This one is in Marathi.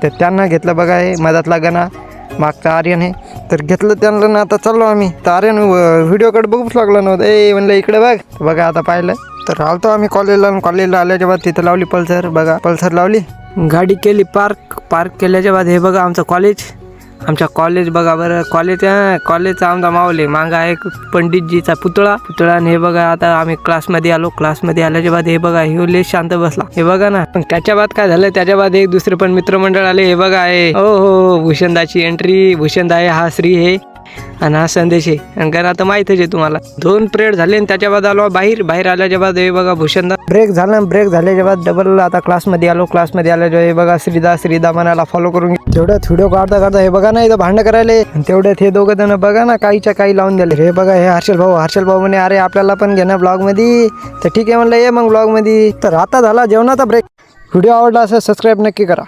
तर त्यांना घेतलं बघा. हे मधातला गणा, मागचा आर्यन आहे. तर घेतलं त्यांना ना आता चाललो आम्ही. तर आर्यन व्हिडिओकडे बघूच लागला नव्हतं. म्हणलं इकडे बघ. बघा आता पाहिलं. तर आलतो आम्ही कॉलेजला आल्याच्या बाद तिथं लावली पल्सर. बघा पल्सर लावली, गाडी केली पार्क केल्याच्या बाद हे बघा आमचं कॉलेज बघा बरं. कॉलेजचा आमचा मावले मांगा आहे पंडितजीचा पुतळा. आणि हे बघा आता आम्ही क्लासमध्ये आल्याच्या बाद हे बघा हे लय शांत बसला. हे बघा ना. पण त्याच्या बाद काय झालं, त्याच्या बाद एक दुसरे पण मित्रमंडळ आले. हे बघा आहे हो भूषणदाची एंट्री. भूषणदा आहे, हा श्री आहे आणि हा संदेश आहे. आणि कारण आता माहीतच आहे तुम्हाला. 2 पिरियड झाले आणि त्याच्या बाद आलो बाहेर आल्याच्या बाद हे बघा भूषणदा. ब्रेक झाल्याच्या बाद डबल आता क्लासमध्ये आल्याच्या हे बघा श्रीदा मनाला फॉलो करून तेवढ्यात व्हिडिओ काढता हे बघा ना इथं भांडण करायले. तेवढ्यात हे दोघं जण बघा ना काही लावून दिले. हे बघा हे हर्षल भाऊ म्हणे अरे आपल्याला पण घे ना ब्लॉग मध्ये. तर ठीक आहे म्हणलं ये मग ब्लॉग मध्ये. तर आता झाला जेवणाचा ब्रेक. व्हिडिओ आवडला असेल सबस्क्राईब नक्की करा.